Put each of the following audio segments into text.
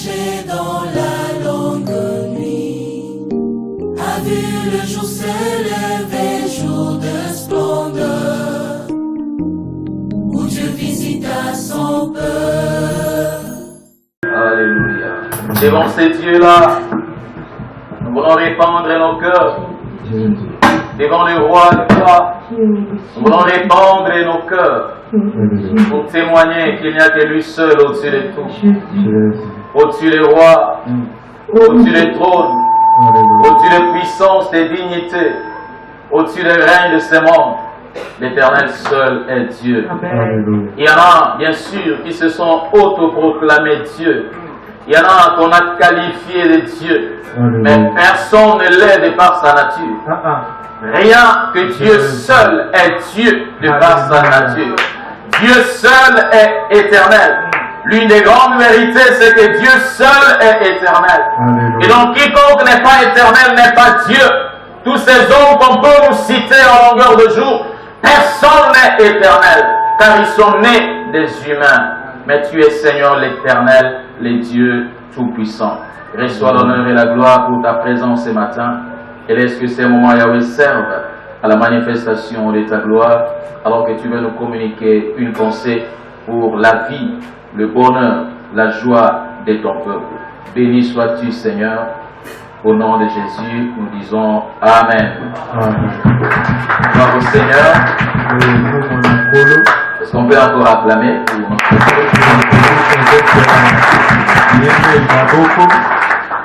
couché dans la longue nuit, a vu le jour s'élever, jour de splendeur, où Dieu visita son peuple. Alléluia. Devant ces dieux-là, nous voulons répandre nos cœurs. Devant le roi de gloire, nous voulons répandre nos cœurs pour témoigner qu'il n'y a que lui seul au-dessus de tout, au-dessus des rois, au-dessus des trônes, au-dessus des puissances, des dignités, au-dessus des règnes de ce monde. L'Éternel seul est Dieu. Il y en a, bien sûr, qui se sont autoproclamés Dieu. Il y en a qu'on a qualifié de Dieu. Mais personne ne l'est de par sa nature. Rien que Dieu seul est Dieu de par sa nature. Dieu seul est éternel. L'une des grandes vérités, c'est que Dieu seul est éternel. Et donc quiconque n'est pas éternel n'est pas Dieu. Tous ces hommes qu'on peut nous citer en longueur de jour, personne n'est éternel, car ils sont nés des humains. Mais tu es Seigneur l'éternel, le Dieu tout-puissant. Reçois l'honneur et la gloire pour ta présence ce matin. Et laisse que ces moments, Yahweh, servent à la manifestation de ta gloire, alors que tu veux nous communiquer une pensée pour la vie, le bonheur, la joie de ton peuple. Béni sois-tu, Seigneur. Au nom de Jésus, nous disons Amen. Gloire au Seigneur. Est-ce qu'on peut encore acclamer pour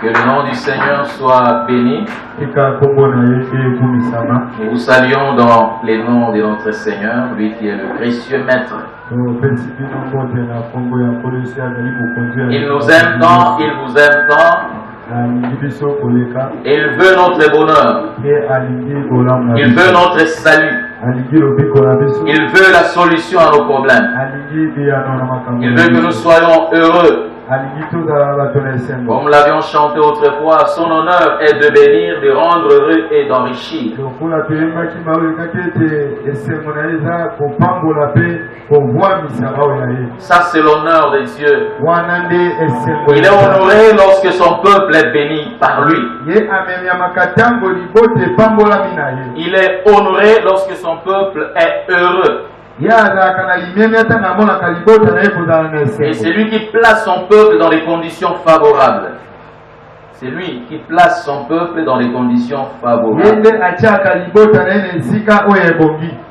que le nom du Seigneur soit béni. Nous vous saluons dans les noms de notre Seigneur, lui qui est le précieux Maître. Il nous aime tant, il vous aime tant. Il veut notre bonheur. Il veut notre salut. Il veut la solution à nos problèmes. Il veut que nous soyons heureux. Comme l'avions chanté autrefois, son honneur est de bénir, de rendre heureux et d'enrichir. Ça, c'est l'honneur de Dieu. Il est honoré lorsque son peuple est béni par lui. Il est honoré lorsque son peuple est heureux. Et c'est lui qui place son peuple dans des conditions favorables. C'est lui qui place son peuple dans des conditions favorables.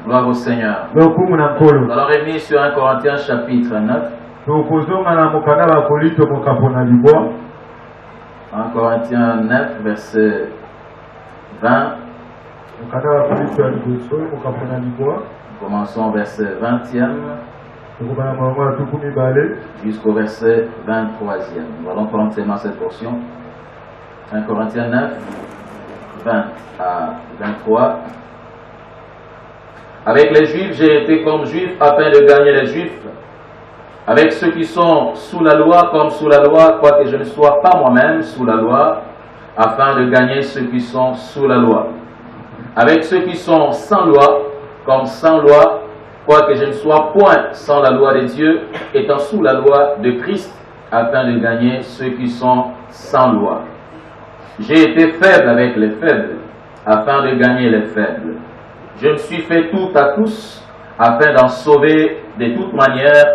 Gloire au Seigneur. Nous allons revenir sur 1 Corinthiens chapitre 9. 1 Corinthiens 9, verset 20. Commençons verset 20e jusqu'au verset 23e. Nous allons prendre seulement cette portion. 1 Corinthiens 9, 20 à 23. Avec les Juifs, j'ai été comme Juif afin de gagner les Juifs. Avec ceux qui sont sous la loi comme sous la loi, quoique je ne sois pas moi-même sous la loi, afin de gagner ceux qui sont sous la loi. Avec ceux qui sont sans loi, comme sans loi, quoique je ne sois point sans la loi de Dieu, étant sous la loi de Christ, afin de gagner ceux qui sont sans loi. J'ai été faible avec les faibles, afin de gagner les faibles. Je me suis fait tout à tous, afin d'en sauver de toute manière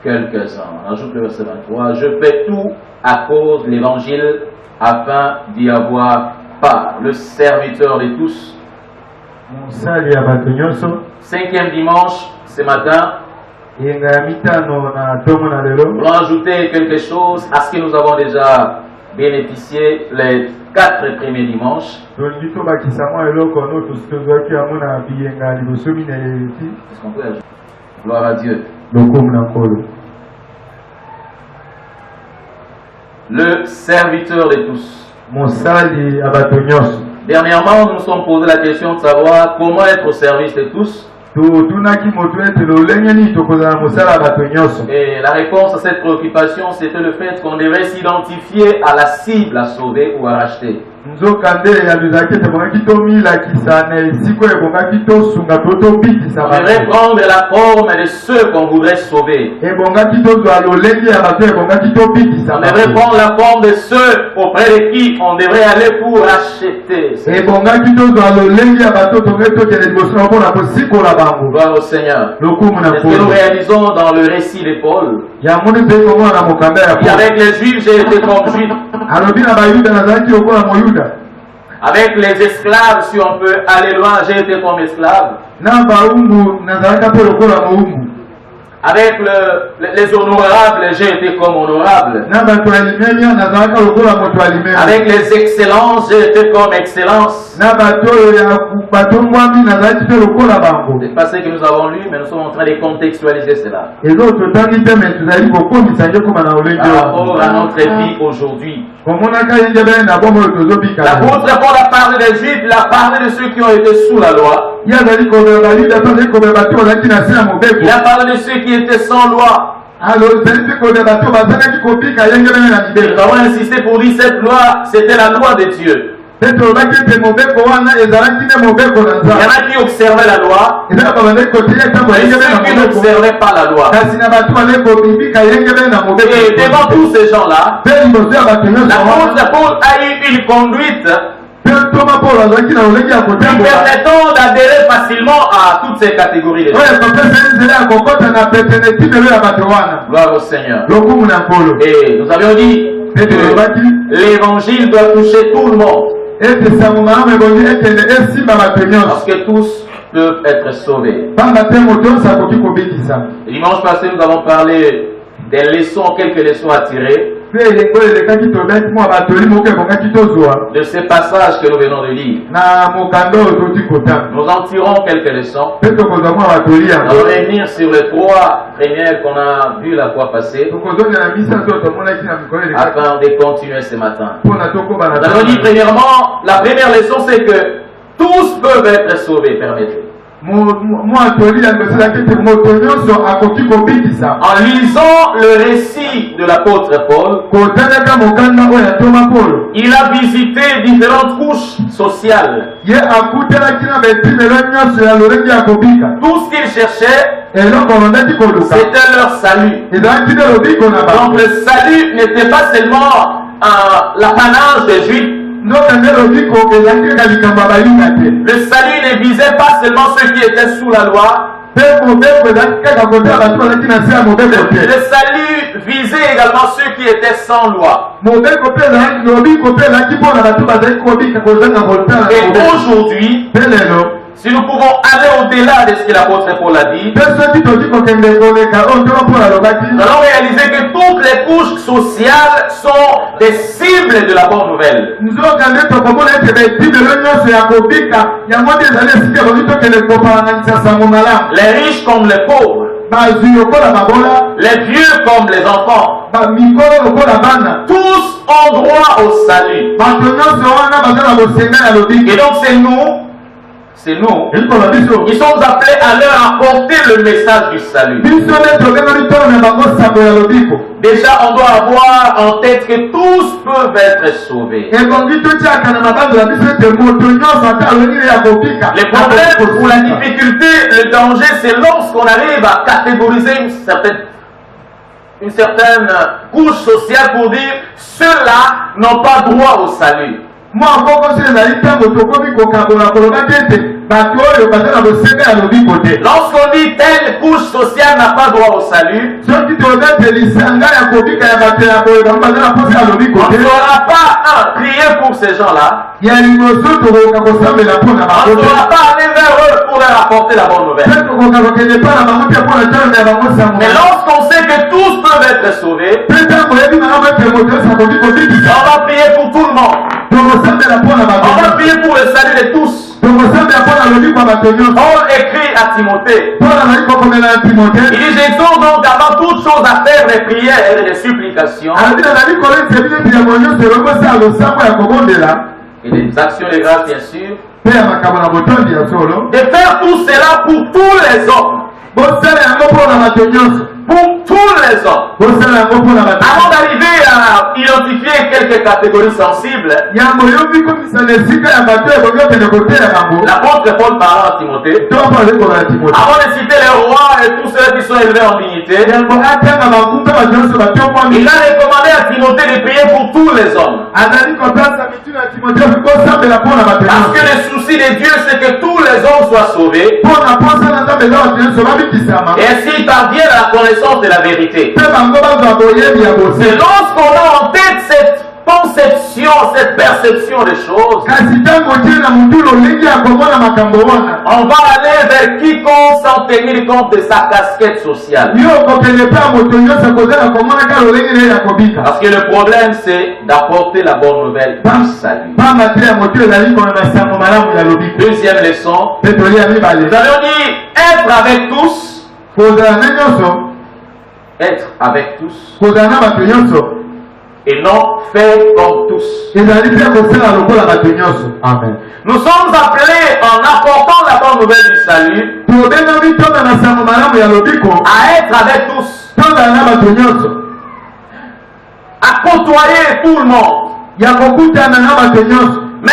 quelques-uns. On ajoute le verset 23. Je fais tout à cause de l'évangile, afin d'y avoir part. Le serviteur de tous. 5e dimanche, ce matin, nous allons ajouter quelque chose à ce que nous avons déjà bénéficié les 4 premiers dimanches. Est-ce qu'on peut ajouter? Gloire à Dieu. Le serviteur de tous. Dernièrement, nous nous sommes posé la question de savoir comment être au service de tous. Et la réponse à cette préoccupation, c'était le fait qu'on devait s'identifier à la cible à sauver ou à racheter. On devrait prendre la forme de ceux qu'on voudrait sauver. On devrait prendre la forme de ceux auprès de qui on devrait aller pour racheter. Gloire au Seigneur. Est-ce que nous réalisons dans le récit de Paul? Et avec les Juifs, j'ai été comme Juif. Avec les esclaves, si on peut aller loin, j'ai été comme esclave. Avec les honorables, j'ai été comme honorable. Avec les excellences, j'ai été comme excellence. C'est pas ce que nous avons lu, mais nous sommes en train de contextualiser cela. Par rapport à notre vie aujourd'hui. L'apôtre Paul a parlé des Juifs, il a parlé de ceux qui ont été sous la loi. Il a parlé de ceux qui étaient sans loi. Nous avons insisté pour dire cette loi, c'était la loi de Dieu. Il y en a qui observaient la loi, et ceux qui n'observaient pas la loi. Et devant tous ces gens-là, l'apôtre Paul a eu une conduite permettant d'adhérer facilement à toutes ces catégories de gens. Gloire au Seigneur. Et nous avions dit que l'évangile doit toucher tout le monde. Parce que tous peuvent être sauvés. Le dimanche passé, nous avons parlé des leçons, quelques leçons à tirer de ces passages que nous venons de lire. Nous en tirons quelques leçons. Nous allons revenir sur les trois premières qu'on a vues la fois passée afin de continuer ce matin. Nous avons dit premièrement, la première leçon c'est que tous peuvent être sauvés, permettez. En lisant le récit de l'apôtre Paul, il a visité différentes couches sociales. Tout ce qu'il cherchait, c'était leur salut. Donc le salut n'était pas seulement l'apanage des Juifs. Le salut ne visait pas seulement ceux qui étaient sous la loi. Le salut visait également ceux qui étaient sans loi. Et aujourd'hui, si nous pouvons aller au-delà de ce que l'apôtre Paul a dit, nous allons réaliser que toutes les couches sociales sont des cibles de la bonne nouvelle. Les riches comme les pauvres, les vieux comme les enfants, tous ont droit au salut. Et donc c'est nous qui sommes appelés à leur apporter le message du salut. Déjà, on doit avoir en tête que tous peuvent être sauvés. Le problème ou la difficulté, le danger, c'est lorsqu'on arrive à catégoriser une certaine couche sociale pour dire ceux-là n'ont pas droit au salut. Lorsqu'on dit telle couche sociale n'a pas droit au salut, on ne saura pas prier pour ces gens-là. On ne saura pas aller vers eux pour leur apporter la bonne nouvelle. Mais lorsqu'on sait que tous peuvent être sauvés, on va prier pour tout le monde. On va prier pour le salut de tous. Paul écrit à Timothée. Il dit, j'exhorte donc avant toute chose à faire des prières et des supplications. et des actions de grâce, bien sûr, pe ya makambo na botondi ya solo de faire tout cela pour tous les hommes. bosala yango mpona bato nyonso Pour tous les hommes. bosala yango mpona bato Avant d'arriver à identifier quelques catégories sensibles, yango yobi komisana esika ya bato ekoki okende kotela bango l'apôtre Paul parlant à Timothée, to akolekola ya timote avant de citer les rois et tous ceux qui sont élevés en dignité, yango atanga bakumba bato nyonso batiomwami il a recommandé à Timothée de prier pour tous les hommes. azali kopesa mituna ya timote kosambela mpona bato Parce que nyonso le souci de Dieu, c'est que tous les hommes soient sauvés. mpona posa na nzambe eza bato nyonso babikisama Et s'ils parviennent à la connaissance de la vérité. mpe bango bazwa boyebi ya C'est bose lorsqu'on a en tête cette conception, cette perception des choses, kasi ntango tie na motu lolenge ya komona makambo wana on va aller vers quiconque sans tenir compte de sa casquette sociale. yo okokende mpe ya moto nyonso kozala komonaka lolenge na ye ya kobika Parce que le problème, c'est d'apporter la bonne nouvelle du salut. pamba te ya motu ezali komema sango malamu ya lobiko Deuxième leçon, mpe toli ya mibale nous allons dire être avec tous, kozala na nyonso être avec tous, kozala na bato nyonso et non faire comme tous. ezali mpe kosala lokola bato nyonso amen Nous sommes appelés, en apportant la bonne nouvelle du salut, tobengami tonga na sango malamu ya lobiko à être avec tous, tozala na bato nyonso à côtoyer tout le monde. ya kokutana na bato nyonso Mais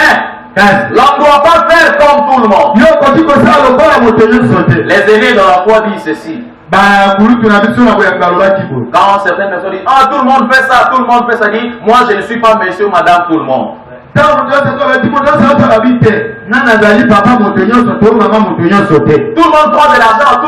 kasi l'on ne doit pas faire comme tout le monde. yo okoki kosala lokola moto nyonso te Les aînés dans la foi disent ceci. bakulutu na biso na boyaka balobaki boye Quand certaines personnes disent, ah, tout le monde fait ça, tout le monde fait ça, dit, moi je ne suis pas monsieur, madame, tout le monde. ntango moto nyonso tobati moto nyonso azala bi te nga nazali papa moto nyonso to mama moto nyonso te Tout le monde prend de l'argent, tout